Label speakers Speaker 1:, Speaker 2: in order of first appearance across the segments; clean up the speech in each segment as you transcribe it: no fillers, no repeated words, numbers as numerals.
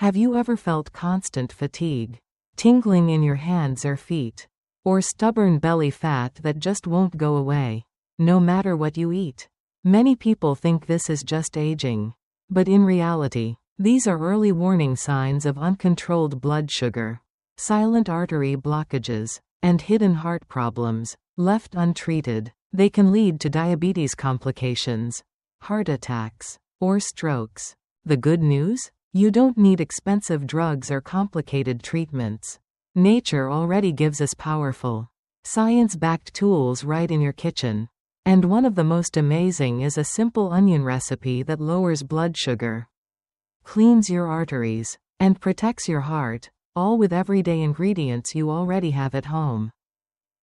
Speaker 1: Have you ever felt constant fatigue, tingling in your hands or feet, or stubborn belly fat that just won't go away, no matter what you eat? Many people think this is just aging. But in reality, these are early warning signs of uncontrolled blood sugar, silent artery blockages, and hidden heart problems. Left untreated, they can lead to diabetes complications, heart attacks, or strokes. The good news? You don't need expensive drugs or complicated treatments. Nature already gives us powerful, science-backed tools right in your kitchen. And one of the most amazing is a simple onion recipe that lowers blood sugar, cleans your arteries, and protects your heart, all with everyday ingredients you already have at home.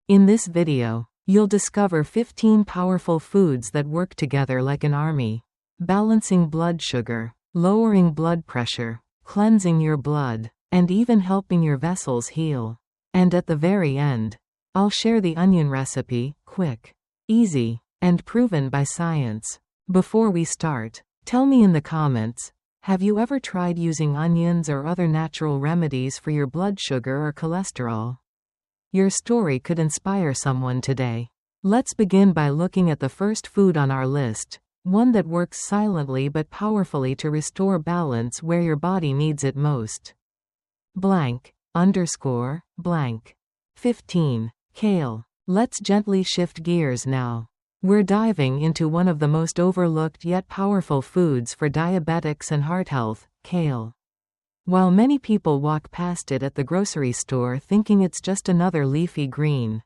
Speaker 1: In this video, you'll discover 15 powerful foods that work together like an army, balancing blood sugar, lowering blood pressure, cleansing your blood, and even helping your vessels heal. And at the very end, I'll share the onion recipe, quick, easy, and proven by science. Before we start, tell me in the comments, have you ever tried using onions or other natural remedies for your blood sugar or cholesterol? Your story could inspire someone today. Let's begin by looking at the first food on our list, one that works silently but powerfully to restore balance where your body needs it most. Blank, underscore, blank. 15. Kale. Let's gently shift gears now. We're diving into one of the most overlooked yet powerful foods for diabetics and heart health, kale. While many people walk past it at the grocery store thinking it's just another leafy green,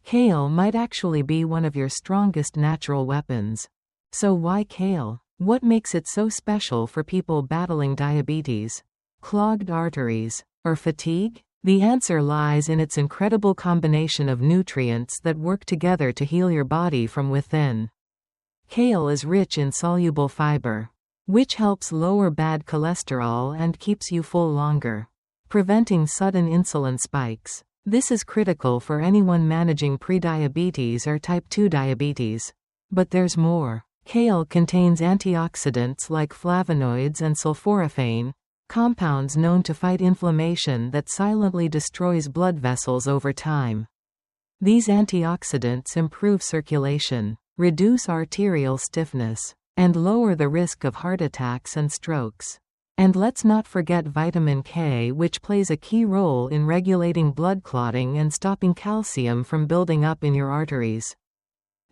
Speaker 1: kale might actually be one of your strongest natural weapons. So why kale? What makes it so special for people battling diabetes, clogged arteries, or fatigue? The answer lies in its incredible combination of nutrients that work together to heal your body from within. Kale is rich in soluble fiber, which helps lower bad cholesterol and keeps you full longer, preventing sudden insulin spikes. This is critical for anyone managing prediabetes or type 2 diabetes. But there's more. Kale contains antioxidants like flavonoids and sulforaphane, compounds known to fight inflammation that silently destroys blood vessels over time. These antioxidants improve circulation, reduce arterial stiffness, and lower the risk of heart attacks and strokes. And let's not forget vitamin K, which plays a key role in regulating blood clotting and stopping calcium from building up in your arteries.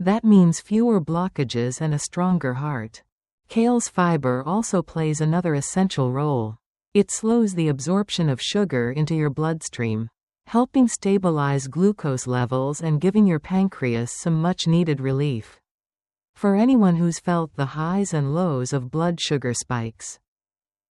Speaker 1: That means fewer blockages and a stronger heart. Kale's fiber also plays another essential role. It slows the absorption of sugar into your bloodstream, helping stabilize glucose levels and giving your pancreas some much-needed relief. For anyone who's felt the highs and lows of blood sugar spikes,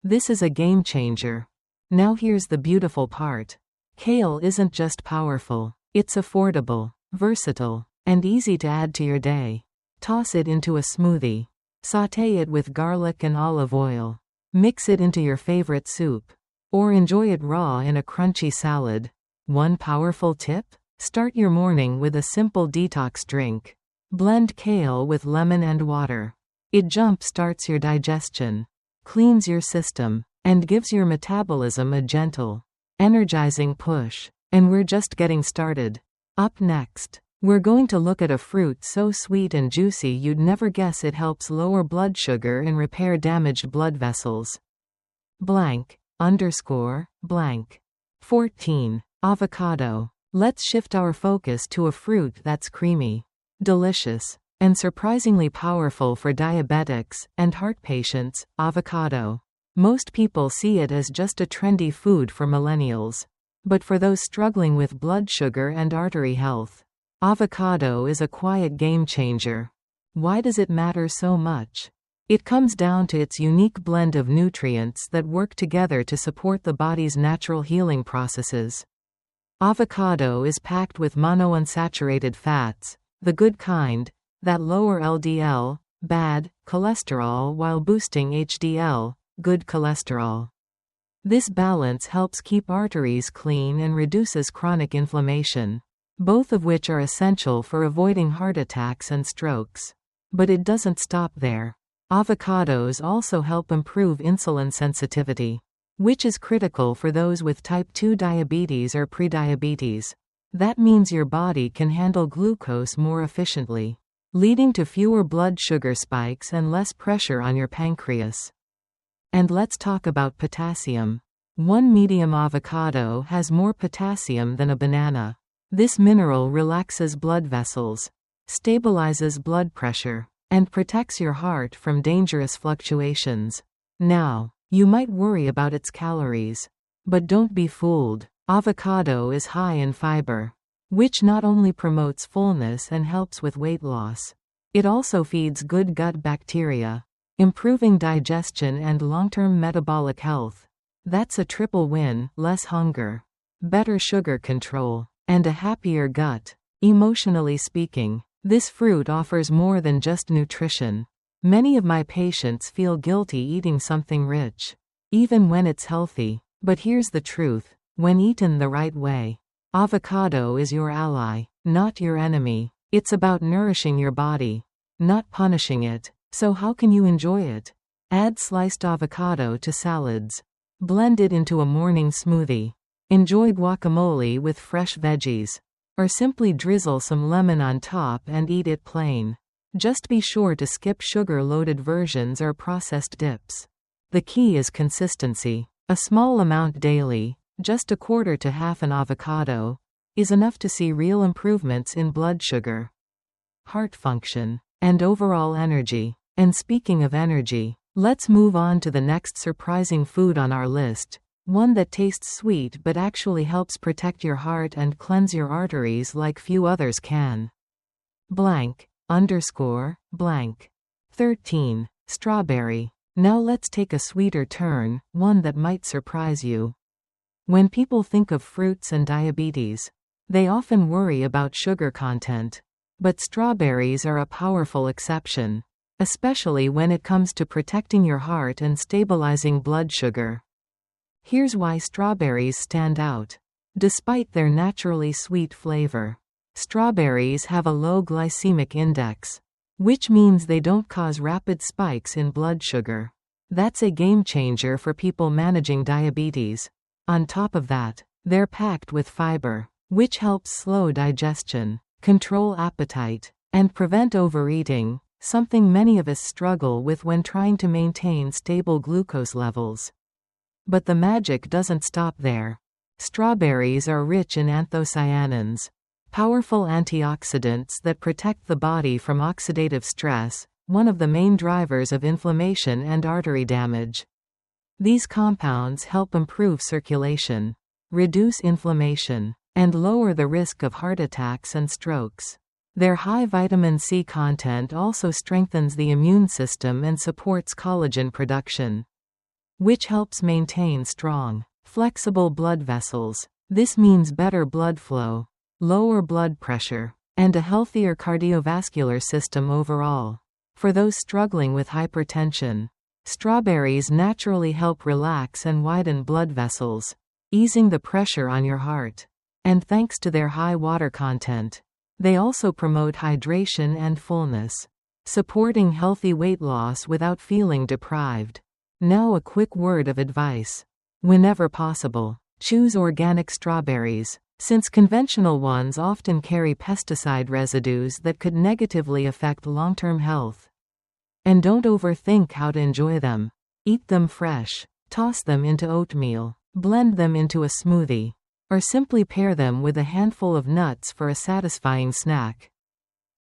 Speaker 1: this is a game changer. Now here's the beautiful part. Kale isn't just powerful, it's affordable, versatile, and easy to add to your day. Toss it into a smoothie. Sauté it with garlic and olive oil. Mix it into your favorite soup, or enjoy it raw in a crunchy salad. One powerful tip? Start your morning with a simple detox drink. Blend kale with lemon and water. It jump-starts your digestion, cleans your system, and gives your metabolism a gentle, energizing push. And we're just getting started. Up next, we're going to look at a fruit so sweet and juicy you'd never guess it helps lower blood sugar and repair damaged blood vessels. Blank, underscore, blank. 14. Avocado. Let's shift our focus to a fruit that's creamy, delicious, and surprisingly powerful for diabetics and heart patients, avocado. Most people see it as just a trendy food for millennials. But for those struggling with blood sugar and artery health, avocado is a quiet game changer. Why does it matter so much? It comes down to its unique blend of nutrients that work together to support the body's natural healing processes. Avocado is packed with monounsaturated fats, the good kind, that lower LDL, bad, cholesterol while boosting HDL, good cholesterol. This balance helps keep arteries clean and reduces chronic inflammation, both of which are essential for avoiding heart attacks and strokes. But it doesn't stop there. Avocados also help improve insulin sensitivity. which is critical for those with type 2 diabetes or prediabetes. That means your body can handle glucose more efficiently, leading to fewer blood sugar spikes and less pressure on your pancreas. And let's talk about potassium. One medium avocado has more potassium than a banana. This mineral relaxes blood vessels, stabilizes blood pressure, and protects your heart from dangerous fluctuations. Now, you might worry about its calories. But don't be fooled. Avocado is high in fiber, which not only promotes fullness and helps with weight loss, it also feeds good gut bacteria, improving digestion and long-term metabolic health. That's a triple win: less hunger, better sugar control, and a happier gut. Emotionally speaking, this fruit offers more than just nutrition. Many of my patients feel guilty eating something rich, even when it's healthy. But here's the truth: when eaten the right way, avocado is your ally, not your enemy. It's about nourishing your body, not punishing it. So how can you enjoy it? Add sliced avocado to salads. Blend it into a morning smoothie. Enjoy guacamole with fresh veggies. Or simply drizzle some lemon on top and eat it plain. Just be sure to skip sugar-loaded versions or processed dips. The key is consistency. A small amount daily, just a quarter to half an avocado, is enough to see real improvements in blood sugar, heart function, and overall energy. And speaking of energy, let's move on to the next surprising food on our list, one that tastes sweet but actually helps protect your heart and cleanse your arteries like few others can. Blank, underscore, blank. 13. Strawberry. Now let's take a sweeter turn, one that might surprise you. When people think of fruits and diabetes, they often worry about sugar content. But strawberries are a powerful exception, especially when it comes to protecting your heart and stabilizing blood sugar. Here's why strawberries stand out. Despite their naturally sweet flavor, strawberries have a low glycemic index, which means they don't cause rapid spikes in blood sugar. That's a game changer for people managing diabetes. On top of that, they're packed with fiber, which helps slow digestion, control appetite, and prevent overeating, something many of us struggle with when trying to maintain stable glucose levels. But the magic doesn't stop there. Strawberries are rich in anthocyanins, powerful antioxidants that protect the body from oxidative stress, one of the main drivers of inflammation and artery damage. These compounds help improve circulation, reduce inflammation, and lower the risk of heart attacks and strokes. Their high vitamin C content also strengthens the immune system and supports collagen production, which helps maintain strong, flexible blood vessels. This means better blood flow, lower blood pressure, and a healthier cardiovascular system overall. For those struggling with hypertension, strawberries naturally help relax and widen blood vessels, easing the pressure on your heart. And thanks to their high water content, they also promote hydration and fullness, supporting healthy weight loss without feeling deprived. Now a quick word of advice. Whenever possible, choose organic strawberries, since conventional ones often carry pesticide residues that could negatively affect long-term health. And don't overthink how to enjoy them. Eat them fresh, toss them into oatmeal, blend them into a smoothie, or simply pair them with a handful of nuts for a satisfying snack.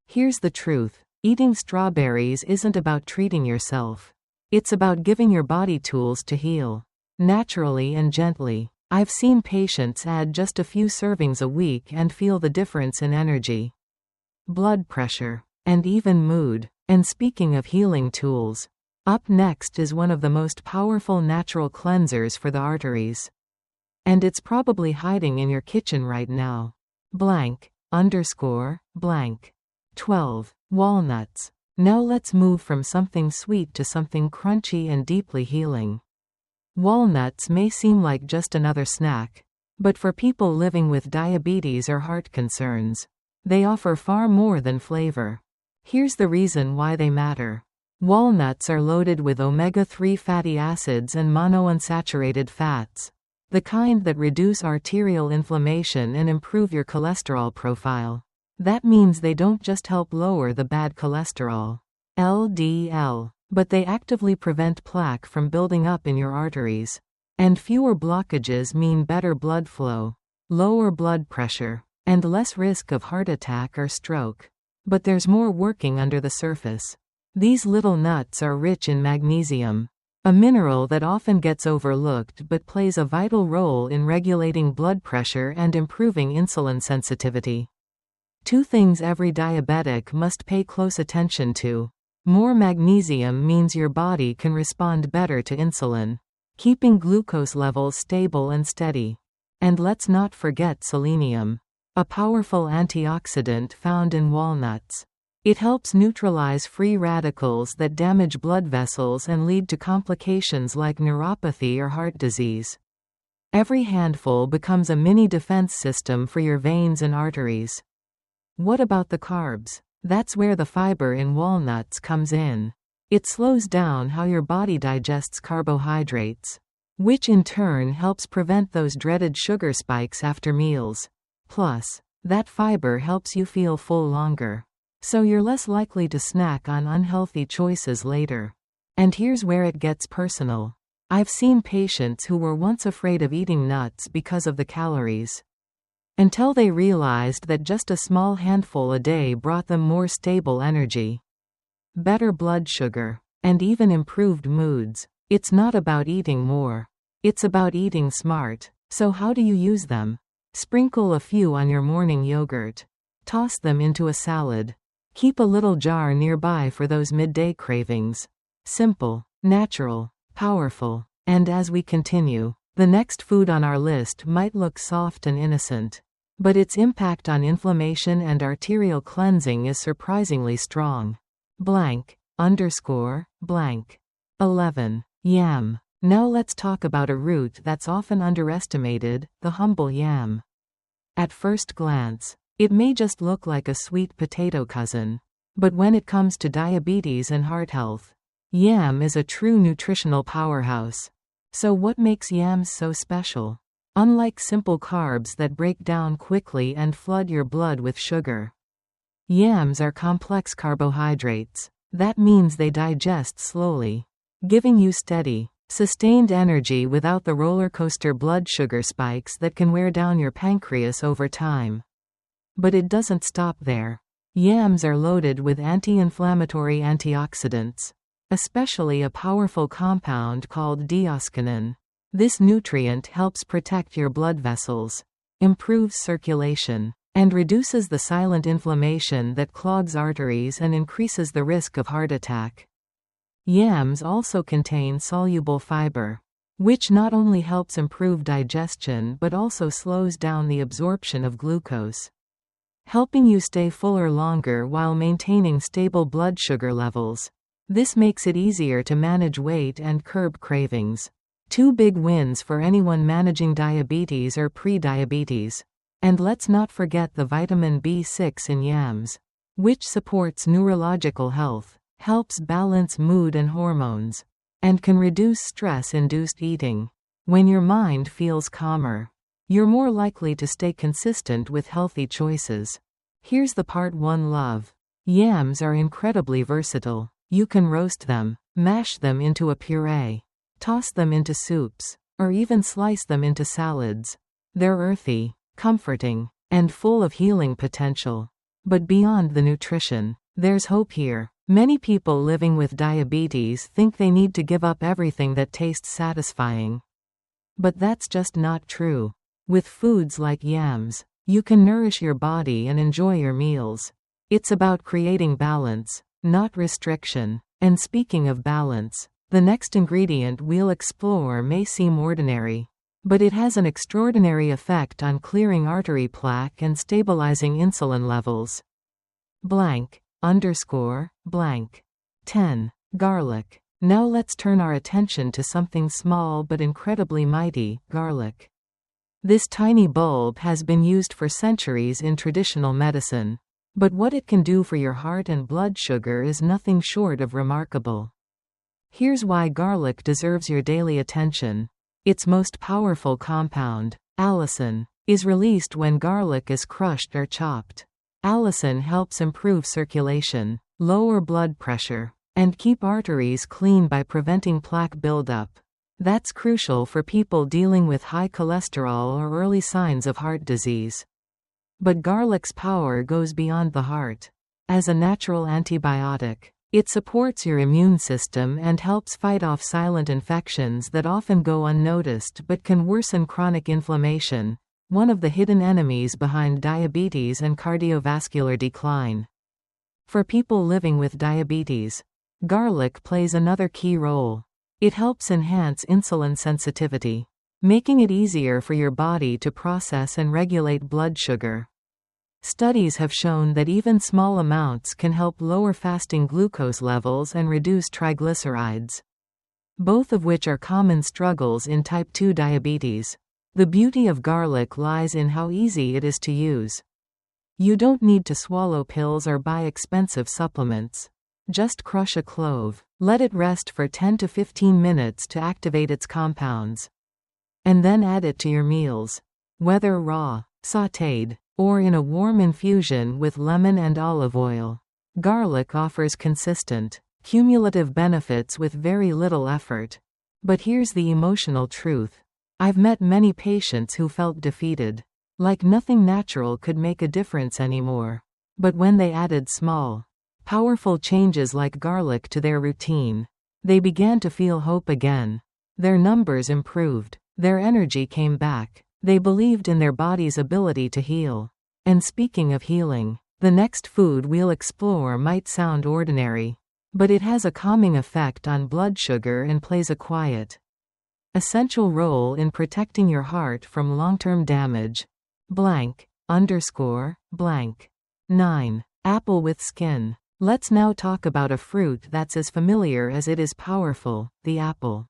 Speaker 1: Here's the truth: eating strawberries isn't about treating yourself. It's about giving your body tools to heal, naturally and gently. I've seen patients add just a few servings a week and feel the difference in energy, blood pressure, and even mood. And speaking of healing tools, up next is one of the most powerful natural cleansers for the arteries. And it's probably hiding in your kitchen right now. Blank, underscore, blank. 12. Walnuts. Now let's move from something sweet to something crunchy and deeply healing. Walnuts may seem like just another snack, but for people living with diabetes or heart concerns, they offer far more than flavor. Here's the reason why they matter. Walnuts are loaded with omega-3 fatty acids and monounsaturated fats, the kind that reduce arterial inflammation and improve your cholesterol profile. That means they don't just help lower the bad cholesterol, LDL, but they actively prevent plaque from building up in your arteries. And fewer blockages mean better blood flow, lower blood pressure, and less risk of heart attack or stroke. But there's more working under the surface. These little nuts are rich in magnesium, a mineral that often gets overlooked but plays a vital role in regulating blood pressure and improving insulin sensitivity. Two things every diabetic must pay close attention to. More magnesium means your body can respond better to insulin, keeping glucose levels stable and steady. And let's not forget selenium, a powerful antioxidant found in walnuts. It helps neutralize free radicals that damage blood vessels and lead to complications like neuropathy or heart disease. Every handful becomes a mini defense system for your veins and arteries. What about the carbs? That's where the fiber in walnuts comes in. It slows down how your body digests carbohydrates, which in turn helps prevent those dreaded sugar spikes after meals. Plus, that fiber helps you feel full longer, so you're less likely to snack on unhealthy choices later. And here's where it gets personal. I've seen patients who were once afraid of eating nuts because of the calories, until they realized that just a small handful a day brought them more stable energy, better blood sugar, and even improved moods. It's not about eating more. It's about eating smart. So how do you use them? Sprinkle a few on your morning yogurt. Toss them into a salad. Keep a little jar nearby for those midday cravings. Simple, natural, powerful. And as we continue, the next food on our list might look soft and innocent, but its impact on inflammation and arterial cleansing is surprisingly strong. Blank, underscore, blank. 11. Yam. Now let's talk about a root that's often underestimated, the humble yam. At first glance, it may just look like a sweet potato cousin. But when it comes to diabetes and heart health, yam is a true nutritional powerhouse. So what makes yams so special? Unlike simple carbs that break down quickly and flood your blood with sugar, yams are complex carbohydrates. That means they digest slowly, giving you steady, sustained energy without the roller coaster blood sugar spikes that can wear down your pancreas over time. But it doesn't stop there. Yams are loaded with anti-inflammatory antioxidants, especially a powerful compound called dioscinin. This nutrient helps protect your blood vessels, improves circulation, and reduces the silent inflammation that clogs arteries and increases the risk of heart attack. Yams also contain soluble fiber, which not only helps improve digestion but also slows down the absorption of glucose, helping you stay fuller longer while maintaining stable blood sugar levels. This makes it easier to manage weight and curb cravings. Two big wins for anyone managing diabetes or pre-diabetes. And let's not forget the vitamin B6 in yams, which supports neurological health, helps balance mood and hormones, and can reduce stress-induced eating. When your mind feels calmer, you're more likely to stay consistent with healthy choices. Here's the part one love. Yams are incredibly versatile. You can roast them, mash them into a puree, toss them into soups, or even slice them into salads. They're earthy, comforting, and full of healing potential. But beyond the nutrition, there's hope here. Many people living with diabetes think they need to give up everything that tastes satisfying. But that's just not true. With foods like yams, you can nourish your body and enjoy your meals. It's about creating balance, not restriction. And speaking of balance, the next ingredient we'll explore may seem ordinary, but it has an extraordinary effect on clearing artery plaque and stabilizing insulin levels. Blank, underscore, blank. 10. Garlic. Now let's turn our attention to something small but incredibly mighty, garlic. This tiny bulb has been used for centuries in traditional medicine. But what it can do for your heart and blood sugar is nothing short of remarkable. Here's why garlic deserves your daily attention. Its most powerful compound, allicin, is released when garlic is crushed or chopped. Allicin helps improve circulation, lower blood pressure, and keep arteries clean by preventing plaque buildup. That's crucial for people dealing with high cholesterol or early signs of heart disease. But garlic's power goes beyond the heart. As a natural antibiotic, it supports your immune system and helps fight off silent infections that often go unnoticed but can worsen chronic inflammation, one of the hidden enemies behind diabetes and cardiovascular decline. For people living with diabetes, garlic plays another key role. It helps enhance insulin sensitivity, making it easier for your body to process and regulate blood sugar. Studies have shown that even small amounts can help lower fasting glucose levels and reduce triglycerides, both of which are common struggles in type 2 diabetes. The beauty of garlic lies in how easy it is to use. You don't need to swallow pills or buy expensive supplements. Just crush a clove, let it rest for 10 to 15 minutes to activate its compounds, and then add it to your meals. Whether raw, sautéed, or in a warm infusion with lemon and olive oil, garlic offers consistent, cumulative benefits with very little effort. But here's the emotional truth. I've met many patients who felt defeated, like nothing natural could make a difference anymore. But when they added small, powerful changes like garlic to their routine, they began to feel hope again. Their numbers improved, their energy came back, they believed in their body's ability to heal. And speaking of healing, the next food we'll explore might sound ordinary, but it has a calming effect on blood sugar and plays a quiet, essential role in protecting your heart from long-term damage. Blank, underscore, blank. 9. Apple with skin. Let's now talk about a fruit that's as familiar as it is powerful, the apple.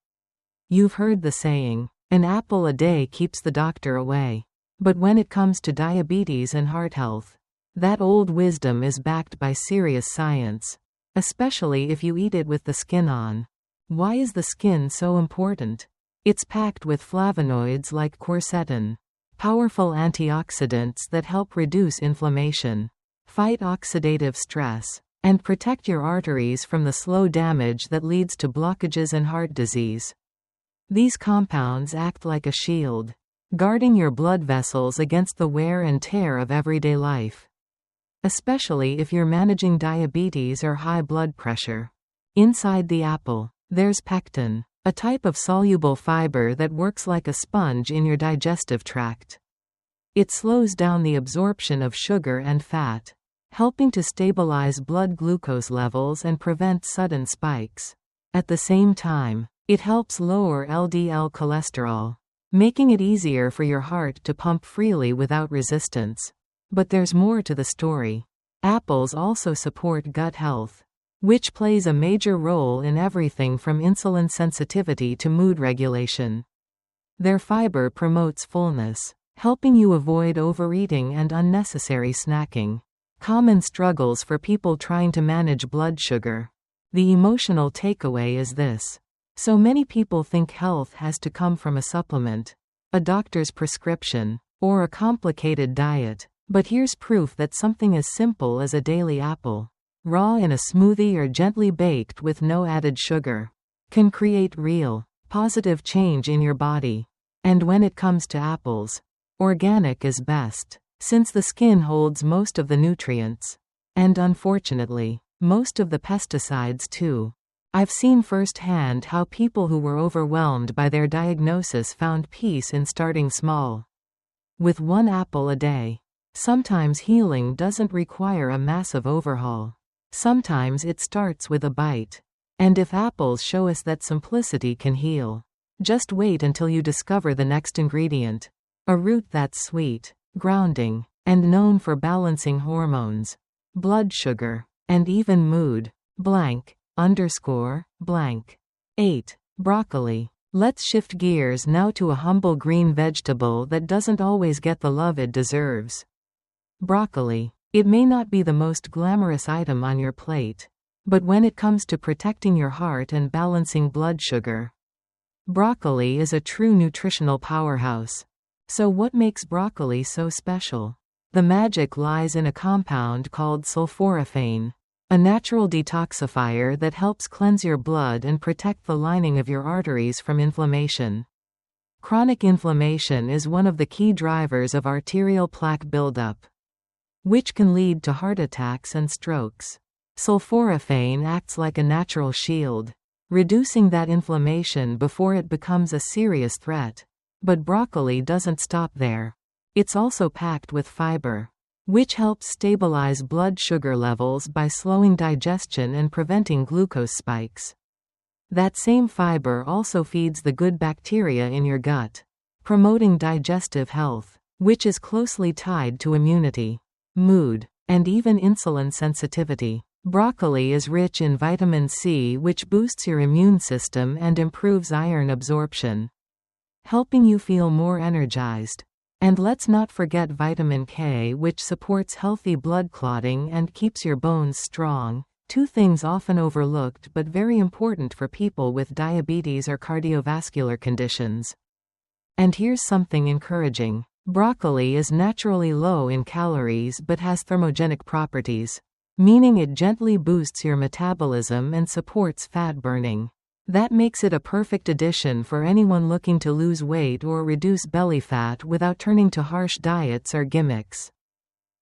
Speaker 1: You've heard the saying, an apple a day keeps the doctor away. But when it comes to diabetes and heart health, that old wisdom is backed by serious science, especially if you eat it with the skin on. Why is the skin so important? It's packed with flavonoids like quercetin, powerful antioxidants that help reduce inflammation, fight oxidative stress, and protect your arteries from the slow damage that leads to blockages and heart disease. These compounds act like a shield, guarding your blood vessels against the wear and tear of everyday life, especially if you're managing diabetes or high blood pressure. Inside the apple, there's pectin, a type of soluble fiber that works like a sponge in your digestive tract. It slows down the absorption of sugar and fat, helping to stabilize blood glucose levels and prevent sudden spikes. At the same time, it helps lower LDL cholesterol, making it easier for your heart to pump freely without resistance. But there's more to the story. Apples also support gut health, which plays a major role in everything from insulin sensitivity to mood regulation. Their fiber promotes fullness, helping you avoid overeating and unnecessary snacking, common struggles for people trying to manage blood sugar. The emotional takeaway is this. So many people think health has to come from a supplement, a doctor's prescription, or a complicated diet. But here's proof that something as simple as a daily apple, raw in a smoothie or gently baked with no added sugar, can create real, positive change in your body. And when it comes to apples, organic is best, since the skin holds most of the nutrients. And unfortunately, most of the pesticides too. I've seen firsthand how people who were overwhelmed by their diagnosis found peace in starting small. With one apple a day. Sometimes healing doesn't require a massive overhaul. Sometimes it starts with a bite. And if apples show us that simplicity can heal, just wait until you discover the next ingredient. A root that's sweet, grounding, and known for balancing hormones, blood sugar, and even mood. Blank. Underscore, blank. 8. Broccoli. Let's shift gears now to a humble green vegetable that doesn't always get the love it deserves. Broccoli. It may not be the most glamorous item on your plate, but when it comes to protecting your heart and balancing blood sugar, broccoli is a true nutritional powerhouse. So what makes broccoli so special? The magic lies in a compound called sulforaphane, a natural detoxifier that helps cleanse your blood and protect the lining of your arteries from inflammation. Chronic inflammation is one of the key drivers of arterial plaque buildup, which can lead to heart attacks and strokes. Sulforaphane acts like a natural shield, reducing that inflammation before it becomes a serious threat. But broccoli doesn't stop there. It's also packed with fiber, which helps stabilize blood sugar levels by slowing digestion and preventing glucose spikes. That same fiber also feeds the good bacteria in your gut, promoting digestive health, which is closely tied to immunity, mood, and even insulin sensitivity. Broccoli is rich in vitamin C, which boosts your immune system and improves iron absorption, helping you feel more energized. And let's not forget vitamin K, which supports healthy blood clotting and keeps your bones strong. Two things often overlooked but very important for people with diabetes or cardiovascular conditions. And here's something encouraging. Broccoli is naturally low in calories but has thermogenic properties, meaning it gently boosts your metabolism and supports fat burning. That makes it a perfect addition for anyone looking to lose weight or reduce belly fat without turning to harsh diets or gimmicks.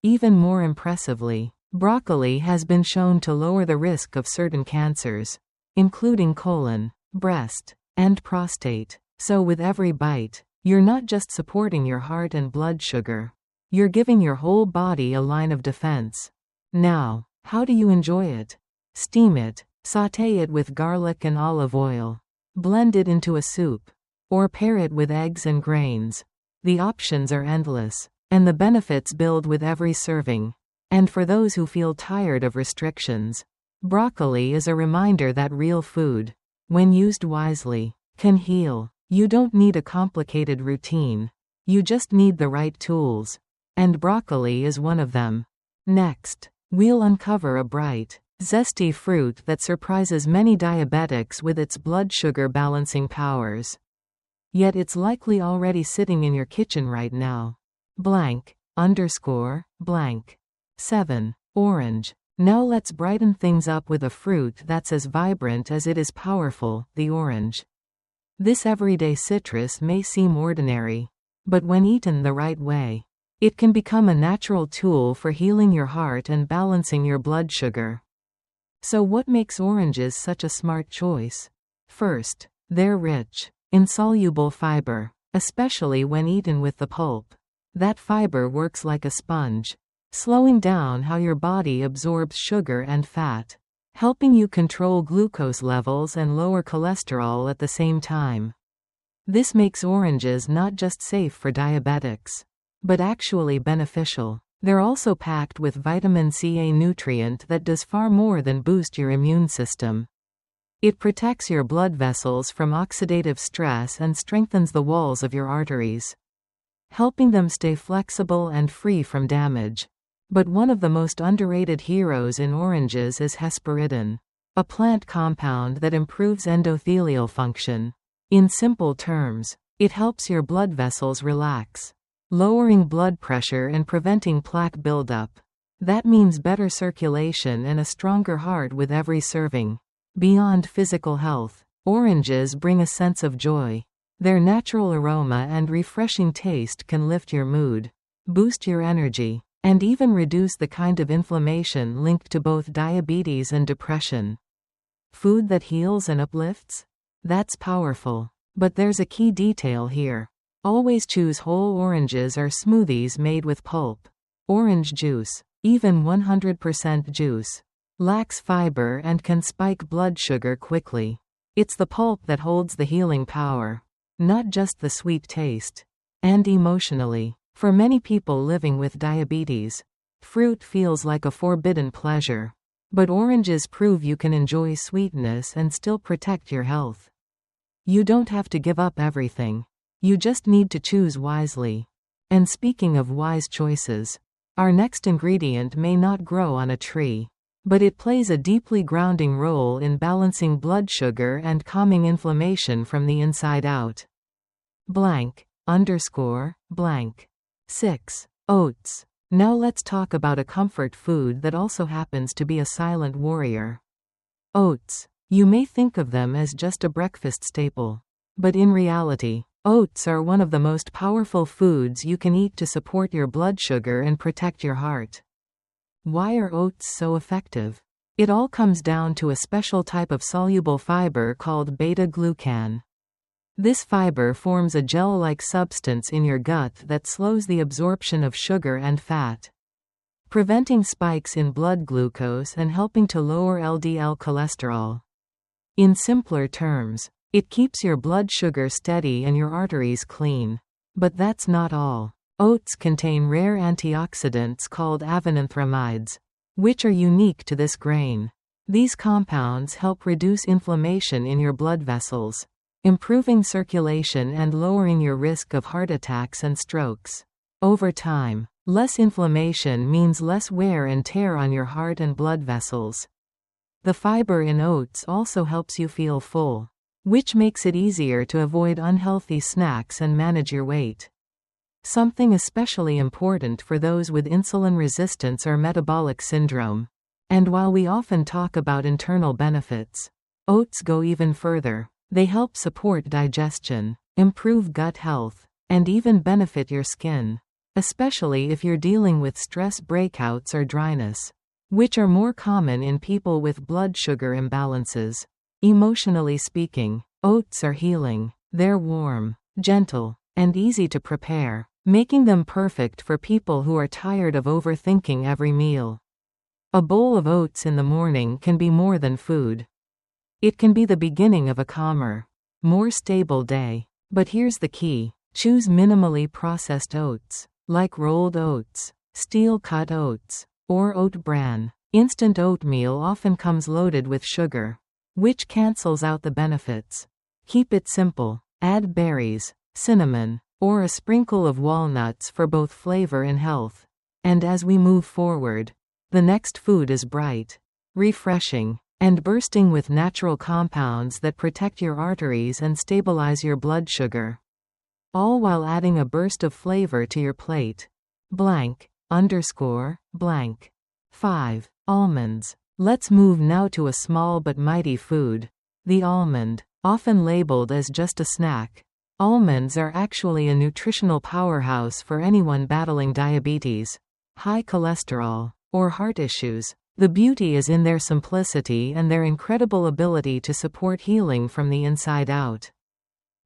Speaker 1: Even more impressively, broccoli has been shown to lower the risk of certain cancers, including colon, breast, and prostate. So with every bite, you're not just supporting your heart and blood sugar, you're giving your whole body a line of defense. Now, how do you enjoy it? Steam it. Sauté it with garlic and olive oil. Blend it into a soup. Or pair it with eggs and grains. The options are endless, and the benefits build with every serving. And for those who feel tired of restrictions, broccoli is a reminder that real food, when used wisely, can heal. You don't need a complicated routine. You just need the right tools. And broccoli is one of them. Next, we'll uncover a bright, zesty fruit that surprises many diabetics with its blood sugar balancing powers. Yet it's likely already sitting in your kitchen right now. Blank, blank. 7. Orange. Now let's brighten things up with a fruit that's as vibrant as it is powerful, the orange. This everyday citrus may seem ordinary, but when eaten the right way, it can become a natural tool for healing your heart and balancing your blood sugar. So what makes oranges such a smart choice? First, they're rich, insoluble fiber, especially when eaten with the pulp. That fiber works like a sponge, slowing down how your body absorbs sugar and fat, helping you control glucose levels and lower cholesterol at the same time. This makes oranges not just safe for diabetics, but actually beneficial. They're also packed with vitamin C, a nutrient that does far more than boost your immune system. It protects your blood vessels from oxidative stress and strengthens the walls of your arteries, helping them stay flexible and free from damage. But one of the most underrated heroes in oranges is hesperidin, a plant compound that improves endothelial function. In simple terms, it helps your blood vessels relax, lowering blood pressure and preventing plaque buildup. That means better circulation and a stronger heart with every serving. Beyond physical health, oranges bring a sense of joy. Their natural aroma and refreshing taste can lift your mood, boost your energy, and even reduce the kind of inflammation linked to both diabetes and depression. Food that heals and uplifts? That's powerful. But there's a key detail here. Always choose whole oranges or smoothies made with pulp. Orange juice, even 100% juice, lacks fiber and can spike blood sugar quickly. It's the pulp that holds the healing power, not just the sweet taste. And emotionally, for many people living with diabetes, fruit feels like a forbidden pleasure. But oranges prove you can enjoy sweetness and still protect your health. You don't have to give up everything. You just need to choose wisely. And speaking of wise choices, Our next ingredient may not grow on a tree, but it plays a deeply grounding role in balancing blood sugar and calming inflammation from the inside out. Blank, underscore, blank. 6. Oats. Now let's talk about a comfort food that also happens to be a silent warrior. Oats. You may think of them as just a breakfast staple. But in reality, oats are one of the most powerful foods you can eat to support your blood sugar and protect your heart. Why are oats so effective? It all comes down to a special type of soluble fiber called beta-glucan. This fiber forms a gel-like substance in your gut that slows the absorption of sugar and fat, preventing spikes in blood glucose and helping to lower LDL cholesterol. In simpler terms, it keeps your blood sugar steady and your arteries clean. But that's not all. Oats contain rare antioxidants called avenanthramides, which are unique to this grain. These compounds help reduce inflammation in your blood vessels, improving circulation and lowering your risk of heart attacks and strokes. Over time, less inflammation means less wear and tear on your heart and blood vessels. The fiber in oats also helps you feel full, which makes it easier to avoid unhealthy snacks and manage your weight. Something especially important for those with insulin resistance or metabolic syndrome. And while we often talk about internal benefits, oats go even further. They help support digestion, improve gut health, and even benefit your skin, especially if you're dealing with stress breakouts or dryness, which are more common in people with blood sugar imbalances. Emotionally speaking, oats are healing. They're warm, gentle, and easy to prepare, making them perfect for people who are tired of overthinking every meal. A bowl of oats in the morning can be more than food. It can be the beginning of a calmer, more stable day. But here's the key: choose minimally processed oats, like rolled oats, steel-cut oats, or oat bran. Instant oatmeal often comes loaded with sugar, which cancels out the benefits. Keep it simple. Add berries, cinnamon, or a sprinkle of walnuts for both flavor and health. And as we move forward, the next food is bright, refreshing, and bursting with natural compounds that protect your arteries and stabilize your blood sugar, all while adding a burst of flavor to your plate. Blank, underscore, blank. 5. Almonds. Let's move now to a small but mighty food. The almond. Often labeled as just a snack, almonds are actually a nutritional powerhouse for anyone battling diabetes, high cholesterol, or heart issues. The beauty is in their simplicity and their incredible ability to support healing from the inside out.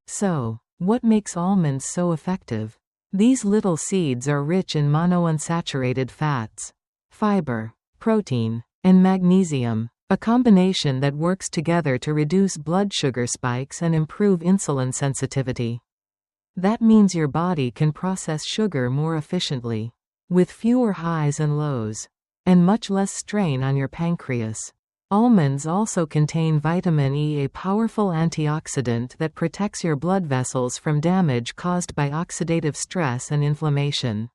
Speaker 1: So, what makes almonds so effective? These little seeds are rich in monounsaturated fats, fiber, protein, and magnesium, a combination that works together to reduce blood sugar spikes and improve insulin sensitivity. That means your body can process sugar more efficiently, with fewer highs and lows, and much less strain on your pancreas. Almonds also contain vitamin E, a powerful antioxidant that protects your blood vessels from damage caused by oxidative stress and inflammation.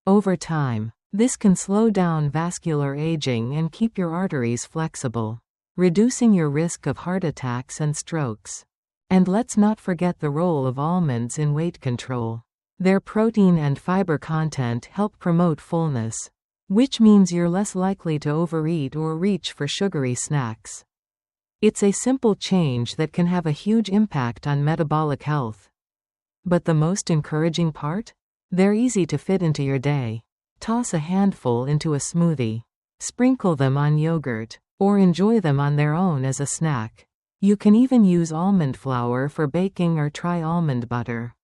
Speaker 1: Over time, this can slow down vascular aging and keep your arteries flexible, reducing your risk of heart attacks and strokes. And let's not forget the role of almonds in weight control. Their protein and fiber content help promote fullness, which means you're less likely to overeat or reach for sugary snacks. It's a simple change that can have a huge impact on metabolic health. But the most encouraging part? They're easy to fit into your day. Toss a handful into a smoothie, sprinkle them on yogurt, or enjoy them on their own as a snack. You can even use almond flour for baking or try almond butter,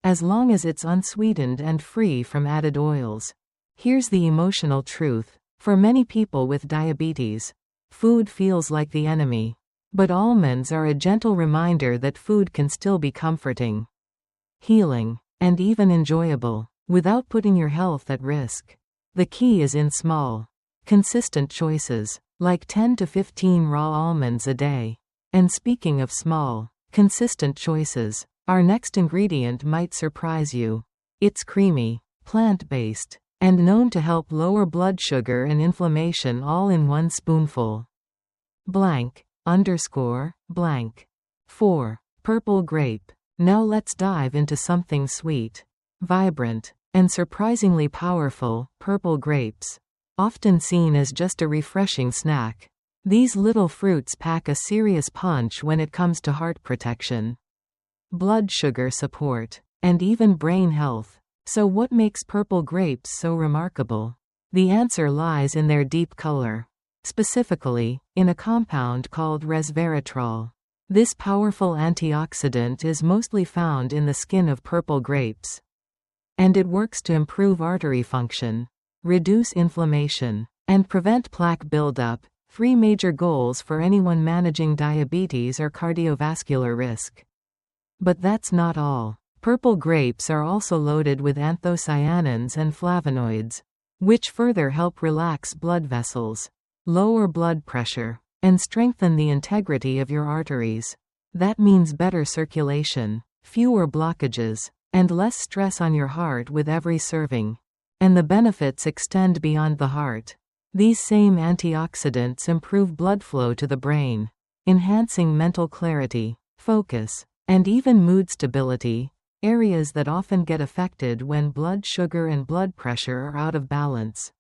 Speaker 1: as long as it's unsweetened and free from added oils. Here's the emotional truth. For many people with diabetes, food feels like the enemy. But almonds are a gentle reminder that food can still be comforting, healing, and even enjoyable, without putting your health at risk. The key is in small, consistent choices, like 10 to 15 raw almonds a day. And speaking of small, consistent choices, our next ingredient might surprise you. It's creamy, plant-based, and known to help lower blood sugar and inflammation all in one spoonful. Blank, underscore, blank. 4. Purple grape. Now let's dive into something sweet, vibrant, and surprisingly powerful, purple grapes. Often seen as just a refreshing snack, these little fruits pack a serious punch when it comes to heart protection, blood sugar support, and even brain health. So what makes purple grapes so remarkable? The answer lies in their deep color. Specifically, in a compound called resveratrol. This powerful antioxidant is mostly found in the skin of purple grapes. And it works to improve artery function, reduce inflammation, and prevent plaque buildup, 3 major goals for anyone managing diabetes or cardiovascular risk. But that's not all. Purple grapes are also loaded with anthocyanins and flavonoids, which further help relax blood vessels, lower blood pressure, and strengthen the integrity of your arteries. That means better circulation, fewer blockages, and less stress on your heart with every serving. And the benefits extend beyond the heart. These same antioxidants improve blood flow to the brain, enhancing mental clarity, focus, and even mood stability, areas that often get affected when blood sugar and blood pressure are out of balance.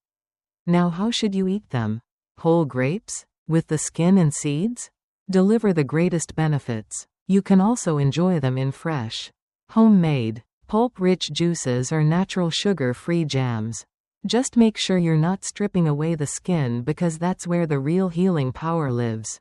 Speaker 1: Now, how should you eat them? Whole grapes? With the skin and seeds? Deliver the greatest benefits. You can also enjoy them in fresh, homemade, pulp-rich juices or natural sugar-free jams. Just make sure you're not stripping away the skin, because that's where the real healing power lives.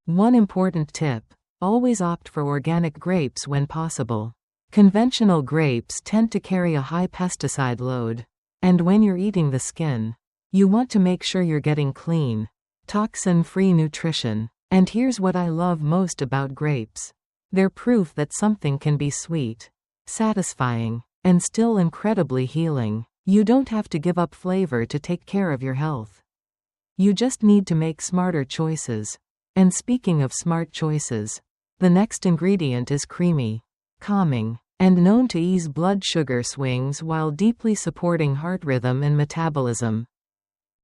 Speaker 1: One important tip: always opt for organic grapes when possible. Conventional grapes tend to carry a high pesticide load. And when you're eating the skin, you want to make sure you're getting clean, toxin-free nutrition. And here's what I love most about grapes. They're proof that something can be sweet, satisfying, and still incredibly healing. You don't have to give up flavor to take care of your health. You just need to make smarter choices. And speaking of smart choices, the next ingredient is creamy, calming, and known to ease blood sugar swings while deeply supporting heart rhythm and metabolism.